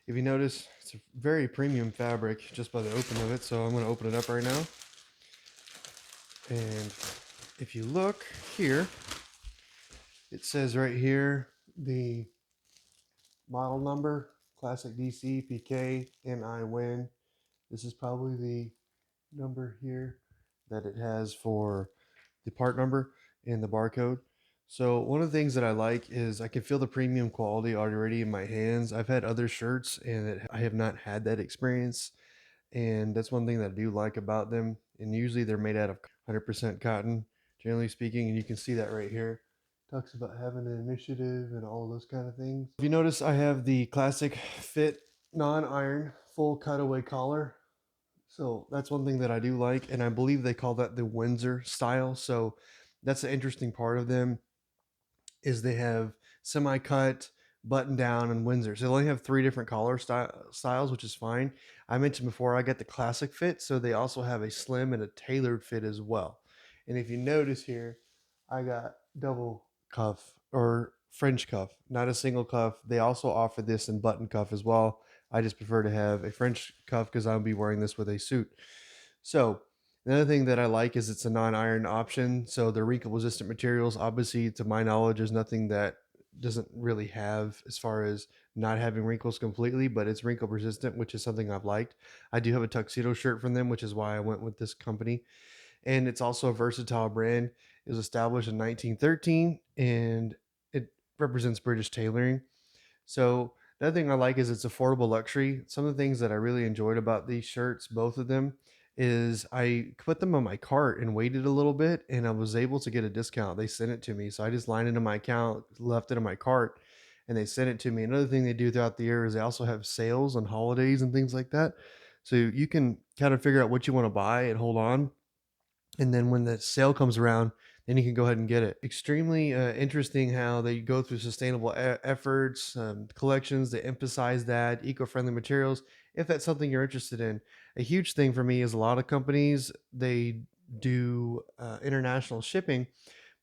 If you notice, it's a very premium fabric just by the open of it. So I'm going to open it up right now. And if you look here, it says right here the model number, Classic DC PK, and I win. This is probably the number here that it has for the part number and the barcode. So one of the things that I like is I can feel the premium quality already in my hands. I've had other shirts and I have not had that experience. And that's one thing that I do like about them. And usually they're made out of 100% cotton, generally speaking. And you can see that right here. Talks about having an initiative and all those kind of things. If you notice, I have the classic fit non-iron full cutaway collar. So that's one thing that I do like, and I believe they call that the Windsor style. So that's the interesting part of them is they have semi-cut, button down, and Windsor. So they only have three different collar styles, which is fine. I mentioned before I got the classic fit, so they also have a slim and a tailored fit as well. And if you notice here, I got double cuff or French cuff, not a single cuff. They also offer this in button cuff as well. I just prefer to have a French cuff because I'll be wearing this with a suit. So another thing that I like is it's a non-iron option. So the wrinkle resistant materials, obviously, to my knowledge, is nothing that doesn't really have as far as not having wrinkles completely, but it's wrinkle resistant, which is something I've liked. I do have a tuxedo shirt from them, which is why I went with this company. And it's also a versatile brand. It was established in 1913 and it represents British tailoring. So the other thing I like is it's affordable luxury. Some of the things that I really enjoyed about these shirts, both of them, is I put them on my cart and waited a little bit and I was able to get a discount. They sent it to me. So I just lined into my account, left it in my cart, and they sent it to me. Another thing they do throughout the year is they also have sales on holidays and things like that. So you can kind of figure out what you want to buy and hold on, and then when the sale comes around, then you can go ahead and get it. Extremely interesting how they go through sustainable efforts, collections. They emphasize that eco-friendly materials. If that's something you're interested in, a huge thing for me is a lot of companies they do international shipping,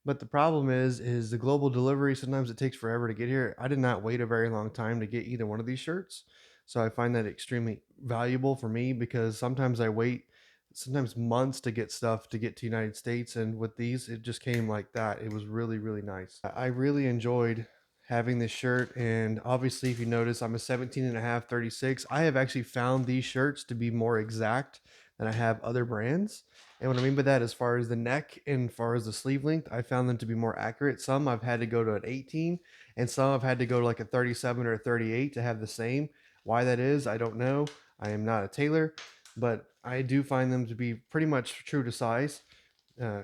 but the problem is the global delivery. Sometimes it takes forever to get here. I did not wait a very long time to get either one of these shirts. So I find that extremely valuable for me because sometimes I wait sometimes months to get stuff to get to United States. And with these, it just came like that. It was really, really nice. I really enjoyed having this shirt. And obviously, if you notice, I'm a 17 and a half, 36. I have actually found these shirts to be more exact than I have other brands. And what I mean by that, as far as the neck and as far as the sleeve length, I found them to be more accurate. Some I've had to go to an 18, and some I've had to go to like a 37 or a 38 to have the same. Why that is, I don't know. I am not a tailor, but I do find them to be pretty much true to size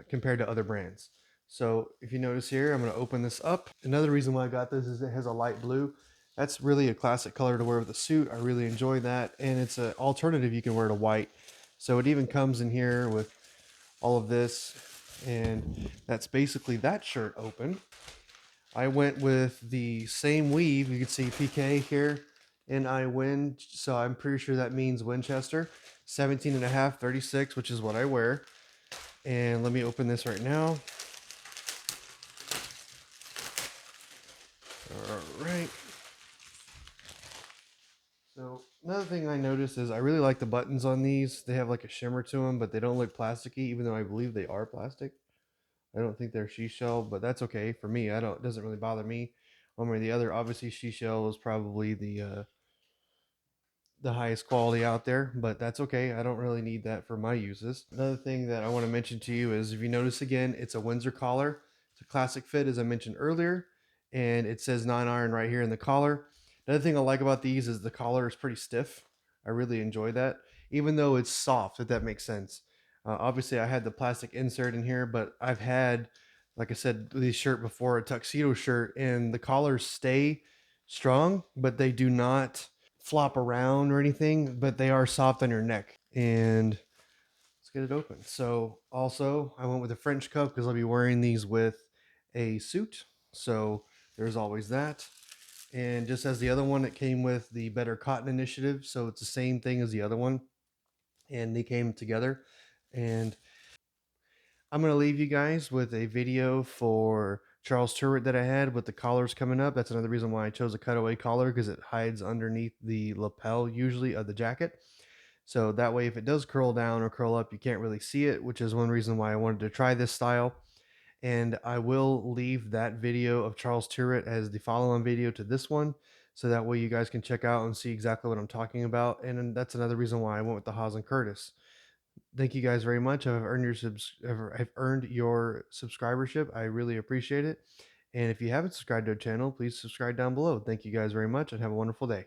compared to other brands. So if you notice here, I'm going to open this up. Another reason why I got this is it has a light blue. That's really a classic color to wear with a suit. I really enjoy that. And it's an alternative you can wear to white. So it even comes in here with all of this. And that's basically that shirt open. I went with the same weave. You can see PK here, and I win. So I'm pretty sure that means Winchester. 17 and a half, 36, which is what I wear. And let me open this right now. All right. So another thing I noticed is I really like the buttons on these. They have like a shimmer to them, but they don't look plasticky, even though I believe they are plastic. I don't think they're she shell, but that's okay for me. I don't. It doesn't really bother me. One way or the other. Obviously, she shell is probably the highest quality out there, but that's okay. I don't really need that for my uses. Another thing that I want to mention to you is if you notice again, it's a Windsor collar. It's a classic fit, as I mentioned earlier, and it says non-iron right here in the collar. Another thing I like about these is the collar is pretty stiff. I really enjoy that, even though it's soft, if that makes sense. Obviously, I had the plastic insert in here, but I've had, like I said, this shirt before, a tuxedo shirt, and the collars stay strong, but they do not flop around or anything, but they are soft on your neck. And let's get it open. So also, I went with a French cuff because I'll be wearing these with a suit. So there's always that. And just as the other one, it came with the Better Cotton Initiative. So it's the same thing as the other one. And they came together. And I'm going to leave you guys with a video for Charles turret that I had with the collars coming up. That's another reason why I chose a cutaway collar, because it hides underneath the lapel usually of the jacket. So that way, if it does curl down or curl up, you can't really see it, which is one reason why I wanted to try this style. And I will leave that video of Charles Turret as the follow-on video to this one, so that way you guys can check out and see exactly what I'm talking about. And then that's another reason why I went with the Hawes Curtis. Thank you guys very much. I've earned your subscribership. I really appreciate it. And if you haven't subscribed to our channel, please subscribe down below. Thank you guys very much and have a wonderful day.